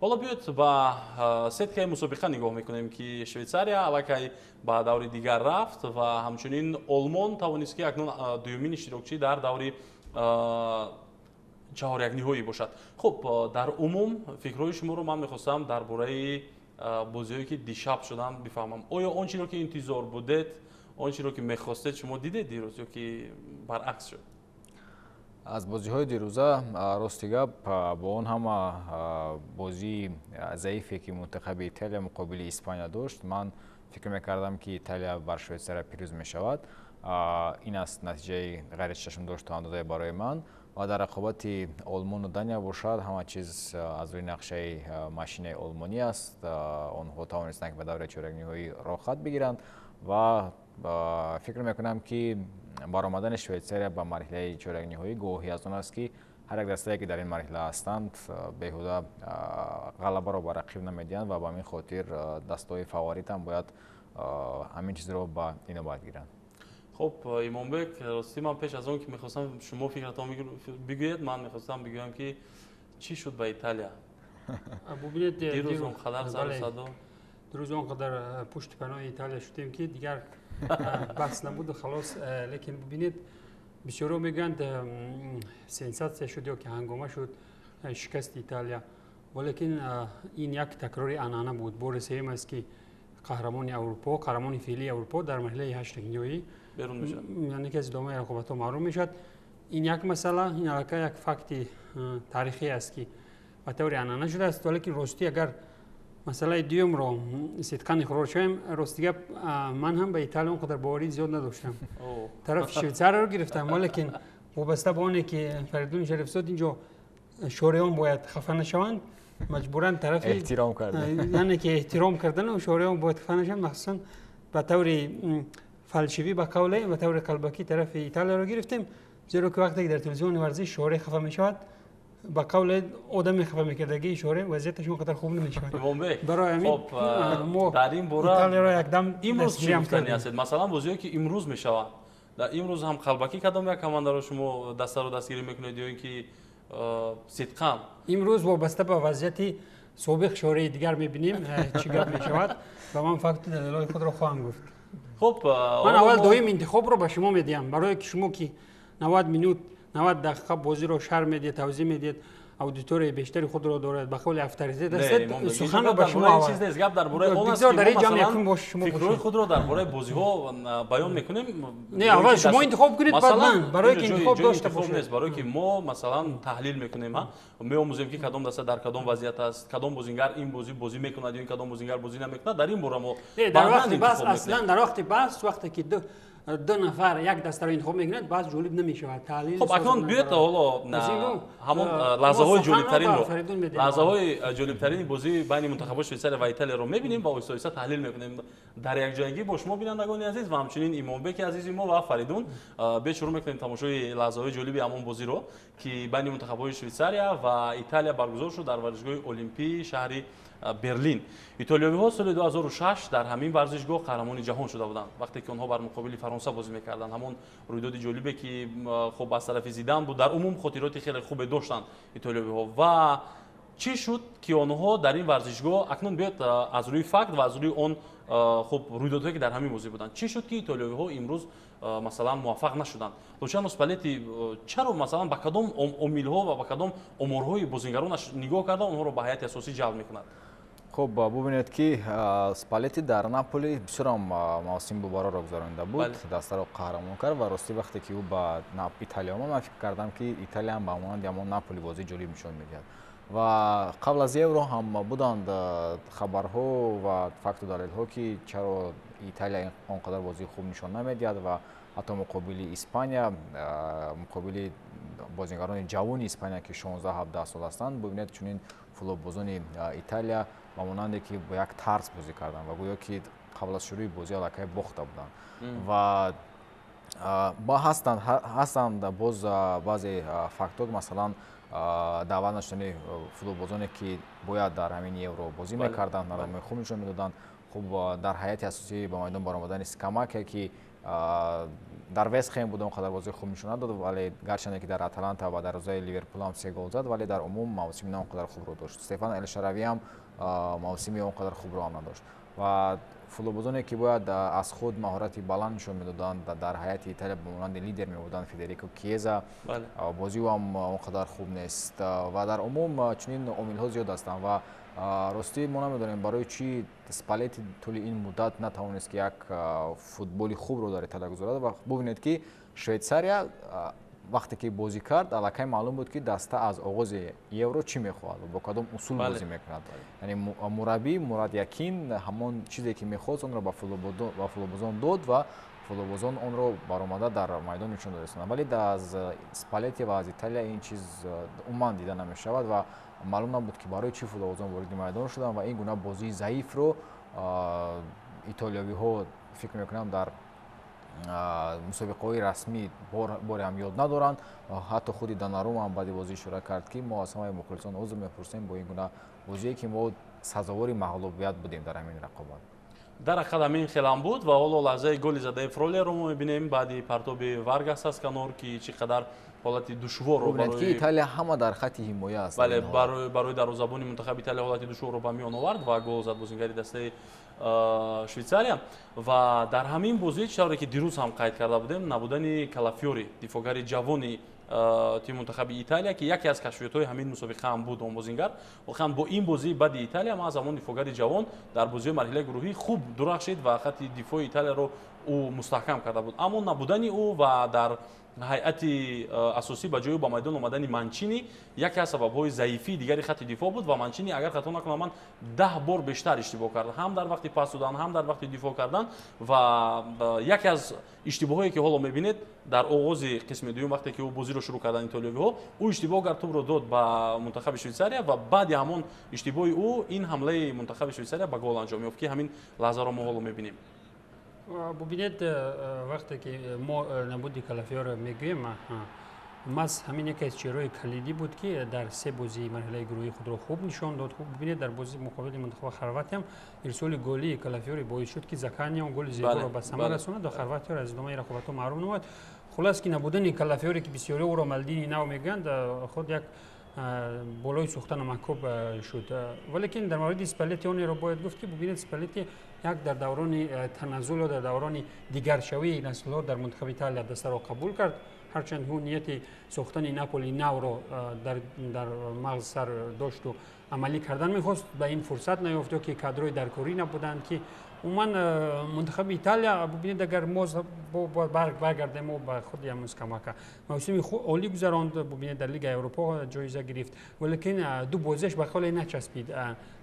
حالا بیاید با سطح مسابقه نگاه میکنیم که شویتساریا الکی با دوری دیگر رفت و همچنین آلمان توانست که اکنون دومین اشتراکچی در دوری چهار یک نهایی باشد. خب در عموم فکرهای شما رو من میخواستم درباره بازی‌هایی که دیشب شدن بفهمم. آیا آنچه را که انتظار بودید، آنچه را که میخواستید شما دیدید دیروز یا که برعکس شد؟ از بازی‌های دیروزه راستیگه با اون همه بازی ضعیفی که منتخب ایتالیا مقابل اسپانیا داشت، من فکر میکردم که ایتالیا بر شویتساریا پیروز میشود. این است نتیجه غیر چشم داشت اندازه برای من. و در رقابت آلمان و دنیا باشد همه چیز از روی نقشه ماشین آلمانی است. آنها توانستند که به دور چهارک نهایی راه خط بگیرند و فکر میکنم که برآمدن شویتساریا به مرحله چهارک نهایی گواهی از آن است که هر یک دسته که در این مرحله هستند بیهوده غلبه را به رقیب نمیدهند و به همین خاطر دسته‌های فاوریت هم باید همین چیز را به اینو گیرند. خب ایمانبک، راستی من پیش از اون که میخواستم شما فکرتان بگویید، من میخواستم بگویم که چی شد با ایتالیا؟ ببینید دیروز اونقدر سر و صدا، دیروز اونقدر پشت پناه ایتالیا شدیم که دیگر بحث نبود و خلاص. لیکن ببینید بسیارا میگند سنساسیون شد یا که هنگامه شد شکست ایتالیا، ولیکن این یک تکراری آنانه بود. بار سوم است که قهرمان اروپا، قهرمان فعلی اروپا در مرحله 8 نهایی بیرون میشد، یعنی که از ادامه رقابت‌ها محروم میشد. این یک مسئله، این علاقه یک فکت تاریخی است که به طور آنانه شده است. ولیکن راستی اگر مسئله دیوم رو صدقاً اقرار شویم، راستی من هم به ایتالیا اونقدر باوری زیاد نداشتم. طرف شویتساریا رو گرفتم، ولیکن وابسته به آنی که فریدون شریف زاد اینجا شوریان باید خفه نشوند، مجبوراً طرف احترام کردن، یعنی که احترام کردن و شوریان باید خفه نشوند، مخصوصاً به طور فلسفی به قوله به طور قلبکی طرف ایتالیا رو گرفتیم، زیرا که وقتی در تلویزیون ورزش شوری خفه میشود با قول آدم خفه میکردگی شوره وضعیتشون قدر خوب نمیشود. برای همین خب در این باره ایتالیا را یکدم امروز چی گفتنی هست؟ مثلا بازیایی که امروز میشود، در امروز هم قلبکی کدام یک کمانده رو شما دست رو دستگیری میکنید یا اینکه صدقاً امروز وابسته به وضعیت سابق شوره دیگر میبینیم چی گپ میشود و من فقط دلایل خود رو خواهم گفت. خب من اول دویم انتخاب رو به شما میدیم، برای که شما که 90 منوت 90 دقیقه بازی رو شرح میدید، توضیح میدید، اودیتوری بیشتری خود رو دارد، به قول افتریزه دست سخن رو به شما اول چیز نیست، گپ درباره اون است که مثلا فکرهای خود رو درباره بازی ها بیان میکنیم. نه اول شما انتخاب کنید بعد من، برای که انتخاب داشته باشید، برای که ما مثلا تحلیل میکنیم، میآموزیم که کدام دسته در کدام وضعیت است، کدام بازیگر این بازی میکند یا این کدام بازیگر بازی نمیکند. در این باره ما در وقت بس اصلا در وقت بس وقتی که دو نفر یک دسته رو انتخاب میکنند باز جالب نمیشود تحلیل. خب اکنون بیاید حالا همون لحظه‌های جالب‌ترین بازی بین منتخبات شویتساریا و ایتالیا رو می‌بینیم و آهسته تحلیل می‌کنیم در یک جایگی با شما بینندگان عزیز و همچنین ایمانبک عزیز ما و فریدون. به شروع می‌کنیم تماشای لحظه‌های جالبی همون بازی رو که بین منتخبات شویتساریا و ایتالیا برگزار شد در ورزشگاه المپی شهر برلین. ایتالیایی‌ها سال 2006 در همین ورزشگاه قهرمان جهان شده بودند وقتی که آنها بر مقابل فرانسه بازی می‌کردند. همون رویداد جالبی که خب از طرف زیدان بود. در عموم خاطرات خیلی خوب داشتند ایتالیایی‌ها و چی شد که آنها در این ورزشگاه اکنون بیاد از روی فکت و از روی اون خب رویدادهایی که در همین بازی بودند چی شد که ایتالیایی‌ها امروز مثلا موفق نشدند؟ لوچانو اسپالتی چرا مثلا با کدام امیل‌ها و با کدام امورهای بازیگرانش نگاه کرده اونها رو به هیئت اساسی جلب می‌کند؟ خب ببینید که اسپالتی در ناپولی بسیار موسم مبارک را گذرانده بود، دسته را قهرمان کرد و راستی وقتی که او با ایتالیا آمد من فکر کردم که ایتالیا هم به مانند همون ناپولی بازی جالب نشان می‌دهد و قبل از یورو هم بودند خبرها و فکت و دلیل‌ها که چرا ایتالیا آنقدر بازی خوب نشان نمی‌دهد و حتی مقابل اسپانیا مقابل بازیگران جوان اسپانیا که 16 17 سال هستند ببینید چنین فوتبالبازان ایتالیا و مانند که با یک طرز بازی کردن و گویا که قبل از شروع بازی علاقه باخته بودند و با هستند باز بعضی فاکتور مثلا دعوت نشدن فوتبالبازانی که باید در همین یورو بازی میکردند نام خوب نشون میدادند. خب در هیئت اساسی به میدان برآمدن اسکاماکا که дар Вест Хэм буд онқадар бозии хуб нишон надод, вале гарчанде ки дар Аталанта ва дар рӯзаи Ливерпул ҳам 3 гол зад, вале дар умум мавсими не онқадар хубро дошт. Стефан Элшарави ҳам мавсими онқадар хубро ҳам надошт ва футболбозоне ки бояд аз худ маҳорати баланд нишон медоданд дар ҳайати Италия ба монанди лидер мебуданд, Федерико Кьеза, бозиу ҳам онқадар хуб нест ва дар умум чунин омилҳо зиёд ҳастанд ва ростӣ мо намедонем барои чӣ Спалетти тӯли ин муддат натавонист ки як футболи хубро дар Италия гузорад ва бубинед ки Швейтсария вақте ки бозӣ кард аллакай маълум буд ки даста аз оғози евро чӣ мехоҳад ва бо кадом усул бозӣ мекунад. Яъне мураббӣ Мурад Якин ҳамон чизе ки мехост онро ба футболбозон дод ва футболбозон онро баромада дар майдон нишон доданд. Вале аз Спалетти ва аз Италия ин чиз умуман дида намешавад ва маълум набуд ки барои чӣ футболбозон вориди майдон шуданд ва ин гуна бозии заифро итолиёвиҳо фикр мекунам дар мусобиқаҳои расмӣ бори ҳам ёд надоранд. Ҳатто худи Донарума ҳам баъди бозӣ ишора кард ки мо аз ҳамаи мухлисон узр мепурсем бо ин гуна бозие ки мо сазовори мағлубият будем дар ҳамин рақобат. дар академияи хелам буд ва ҳоло лаҳзаи голи задаи Фролеро мо мебинем баъди партоби Варгас аз канор ки чӣ қадар ҳолати душворро барои Италия ҳама дар хати ҳимоя аст. Бале барои дарвозабони мунтахаби Италия ҳолати душворро ба миён овард ва гол зад бозингари дастаи Швейтсария ва дар ҳамин бозӣ чисторе ки дирӯз ҳам қайд карда будем набудани Калафьори дифогари ҷавони тими мунтахаби Италия ки яке аз кашфиётҳои ҳамин мусобиқа ҳам буд он бозингар. Воқеан бо ин бозии бади Италия ма аз ҳамон дифогари ҷавон дар бозиҳои марҳилаи гурӯҳӣ хуб дурахшид ва хати дифои Италияро ӯ мустаҳкам карда буд. Аммо набудани ӯ ва дар ҳайати асосӣ ба ҷои ба майдон омадани Манчини яке аз сабабҳои заифии дигари хати дифоъ буд ва Манчини агар хато накунам ман 10 бор бештар иштибоҳ кард, ҳам дар вақти пас додан, ҳам дар вақти дифоъ кардан ва яке аз иштибоҳое ки ҳоло мебинед дар оғози қисми дуюм вақте ки ӯ бозиро шурӯъ карданд итолиёвиҳо, ӯ иштибоҳ кард, тӯбро дод ба мунтахаби Швейтсария ва баъди ҳамон иштибоҳи ӯ ин ҳамлаи мунтахаби Швейтсария ба гол анҷом ёфт ки ҳамин лаҳзаро мо ҳоло мебинем. Бубинед вақте ки мо набуди Калафьора мегӯем, маз ҳамин яке аз чиҳраҳои калидӣ буд ки дар се бозии марҳилаи гурӯҳии худро хуб нишон дод. Бубинед дар бозии муқобили мунтахаби Хорватия ҳам ирсоли голии Калафьори боис шуд ки Закания он голи зеборо ба самар расонад ва Хорватияро аз идомаи рақобатҳо маҳрум намояд. Хулас ки набудани Калафьори ки бисёриҳо ӯро Малдини нав мегӯянд худ як болои сӯхтану макоб шуд. Валекин дар мавриди Спалетти онеро бояд гуфт ки бубинед Спалетти як дар даврони таназзул ё дар даврони дигаршавии наслҳо дар мунтахаби Италия дастаро қабул кард. Ҳарчанд ӯ нияти сохтани Наполи навро дар мағз сар дошту амалӣ кардан мехост, ба ин фурсат наёфт ё ки кадрои даркорӣ набуданд ки умуман мунтахаби Италия бубинед агар мо баргардем мо ба худи ҳамун скамака мавсими олӣ гузаронд, бубинед дар Лигаи Европа ҷоиза гирифт, валекин ду бозиаш ба холе начаспид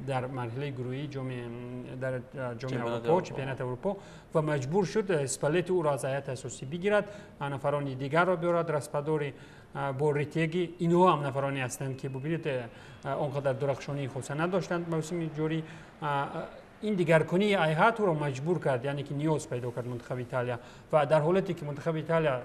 дар марҳилаи гурӯҳӣ дар ҷоми Аврупо, чемпионати Аврупо ва маҷбур шуд Спалетти ӯро аз ҳайати асосӣ бигирад, нафарони дигарро биёрад, Распадори бо Ритеги, инҳо ҳам нафароне ҳастанд ки бубинед он қадар дурахшонии хоса надоштанд мавсими ҷорӣ. ин дигаркунии ҳайат ӯро маҷбур кард, яъне ки ниёз пайдо кард мунтахаби Италия ва дар ҳолате ки мунтахаби Италия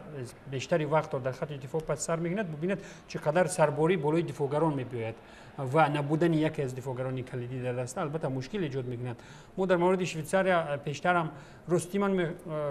бештари вақтро дар хати дифоъ пас сар мегирад, бубинед чӣ қадар сарборӣ болои дифоъгарон мебиёяд ва набудани яке аз дифоъгарони калидӣ дар даста албатта мушкил эҷод мекунад. Мо дар мавриди Швейтсария пештарам ростӣ ман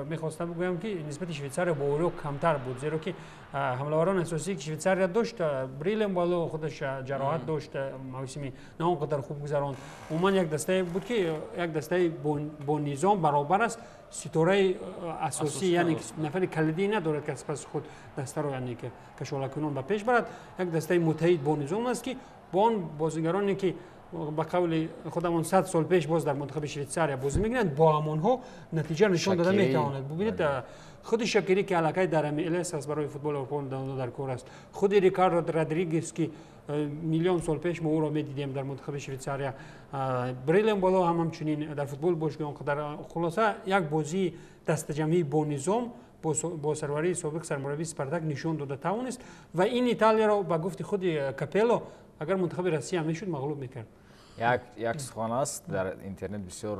мехостам бигӯям ки нисбати Швейтсария бо Орё камтар буд, зеро ки ҳамлаварони асосии ки Швейтсария дошт, Брилем бало худаш ҷароҳат дошт, мавсими на он қадар хуб гузаронд. Умуман як дастае буд ки як дастаи бо низом баробар аст, ситораи асосӣ яъне нафари калидӣ надорад ки аз паси худ дастаро яъне ки кашолакунон ба пеш барад, як дастаи муттаҳид бо низом аст ки бо он бозигароне ки ба қавли худамон 100 сол пеш боз дар мунтахаби Швейтсария бозӣ мегиранд, бо ҳамонҳо натиҷа нишон дода метавонад. Бубинед худи Шакири ки аллакай дар MLS аст, барои футболи Аврупо дар кор аст, худи Рикардо Родригес ки миллион сол пеш мо ӯро медидем дар мунтахаби Швейтсария, Брилем бало ҳам ҳамчунин дар футболи бошгоҳи он қадар. Хулоса як бозии дастаҷамъии бо низом бо сарварии собиқ сармураббии Спартак нишон дода тавонист ва ин Италияро ба гуфти худи Капелло агар мунтахаби Россия мешуд мағлуб мекард. як сухан аст дар интернет бисёр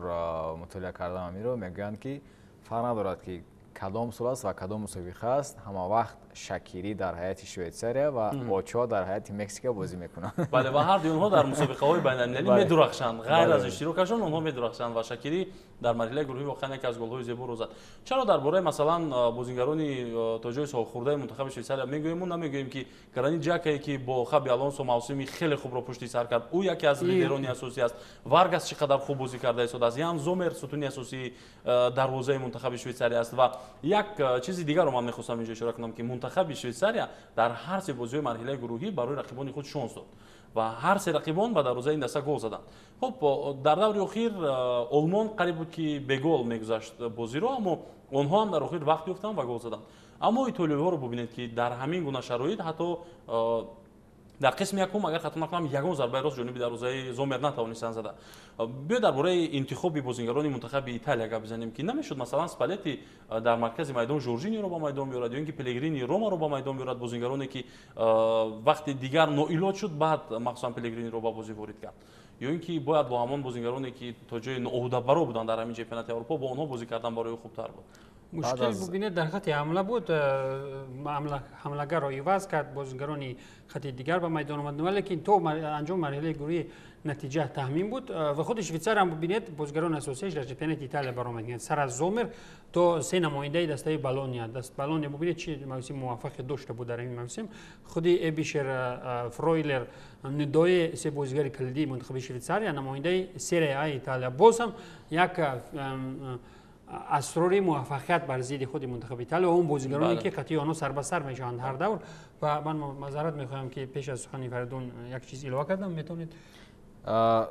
мутолиа кардам амиро, мегӯянд ки фарқ надорад ки کدام سال است و کدام مسابقه است همه وقت شکیری در هیئت شویتساریا و اوچا در هیئت مکزیک بازی میکنند. بله و هر دو اونها در مسابقه های بین المللی میدرخشند، غیر از اشتراکشون اونها میدرخشند و شکیری در مرحله گروهی واقعا یک از گل های زیبا رو زد. چرا درباره مثلا بازیگرانی تا جای سال خورده منتخب شویتساریا میگوییم و نمیگوییم که گرانیت ژاکا که با خابی آلونسو موسمی خیلی خوب رو پشت سر کرد، او یکی از لیدران اساسی است. وارگاس چقدر خوب بازی کرده است، یان زومر ستون اساسی دروازه منتخب شویتساریا است. و یک چیز دیگر رو من می‌خواستم اینجا اشاره کنم که منتخب شویتساریا در هر سه بازی مرحله گروهی برای رقیبان خود شانس داد و هر سه رقیبان به دروازه این دسته گل زدند. خب در دور اخیر آلمان قریب بود که به گل میگذشت بازی رو، اما اونها هم در اخیر وقت یافتند و گل زدند. اما ایتالیایی‌ها رو ببینید که در همین گونه شرایط حتی در قسم یکم اگر خطا نکنم یگان ضربه راست جانبی دروازه زومر نتوانستند زدن. بیا درباره انتخاب بازیگران منتخب ایتالیا گپ بزنیم که نمیشد مثلا اسپالتی در مرکز میدان جورجینیو رو با میدان بیارد یا اینکه پلگرینی روما رو با میدان بیارد، بازیگرانی که وقتی دیگر ناعلاج شد بعد مخصوصا پلگرینی رو با بازی وارد کرد، یا اینکه باید با همان بازیگرانی که تا جای ناعهده برو بودن در همین چمپیونات اروپا با اونها بازی کردن برای خوبتر بود. مشکل ببینید در خط حمله بود، حمله‌گر را عوض کرد، بازیگرانی خط دیگر به میدان آمد، ولی تو انجام مرحله گروهی نتیجه تهمین بود و خود شویتسار هم ببینید بازیگران اساسیش در چمپیونات ایتالیا برآمد، سر از زومر تو سه نماینده دسته بالونیا ببینید چه موسم موفق داشته بود در این موسم. خود ابیشر، فرویلر، ندای سه بازیگر کلیدی منتخب شویتساریا نماینده سری آ ایتالیا، باز هم یک اسرار موفقیت بر ضد خود منتخب ایتالیا و اون بازیگرانی که قطعی آنها سر به سر میشوند هر دور. و من معذرت میخواهم که پیش از سخن فریدون یک چیز اضافه کردم، میتونید؟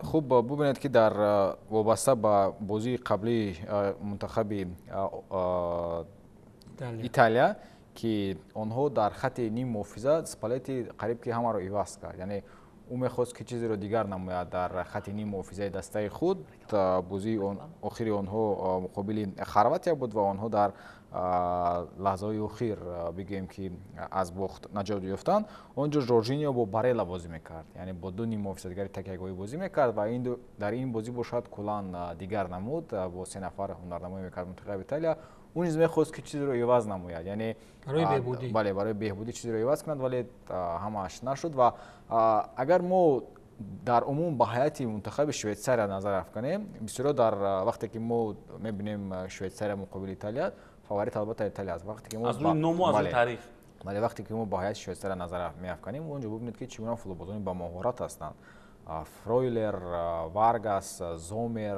خوب ببینید که در وابسته به بازی قبلی منتخب ایتالیا که آنها در خط نیم محافظه اسپالتی قریب که همه رو عوض کرد، یعنی او میخواست که چیزی رو دیگر نماید در خط نیم محافظه دسته خود. بازی اخیر آنها مقابل خرواتیا بود و آنها در لحظه های اخیر بگیم که از باخت نجات یافتند. اونجا جورجینیو با باریلا بازی میکرد، یعنی با دو نیم محافظه‌گر تک یکگویی بازی میکرد و این در این بازی باشد کلان دیگر نمود با سه نفر هنرنمایی میکرد منتخب ایتالیا. اون نیز میخواست که چیزی رو عوض نماید، یعنی برای بهبودی. بله برای بهبودی چیزی رو عوض کنند، ولی همش نشد. و اگر ما در عموم با هیئت منتخب شویتساریا نظر افکنیم، بسیار در وقتی که ما میبینیم شویتساریا مقابل ایتالیا فاوریت البته ایتالیا است. وقتی که ما از روی نام و از روی تاریخ، ولی وقتی که ما با هیئت شویتساریا نظر میافکنیم اونجا ببینید که چگونه فوتبالبازان با مهارت هستند. فرویلر، وارگاس، زومر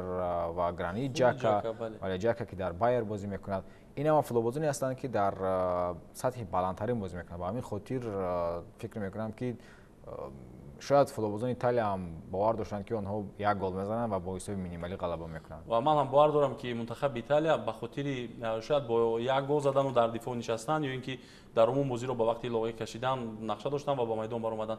و گرانیت ژاکا، ولی ژاکا که در بایر بازی میکند، این هم فوتبالبازانی هستند که در سطح بالاترین بازی میکنند. با همین خاطر فکر میکنم که شاید فوتبالبازان ایتالیا هم باور داشتند که آنها یک گل میزنند و با حساب مینیمالی غلبه میکنند. و من هم باور دارم که منتخب ایتالیا به خاطر شاید با یک گل زدن و در دفاع نشستن یا اینکه در عموم بازی رو با وقتی لاغی کشیدن نقشه داشتن و با میدان برآمدن.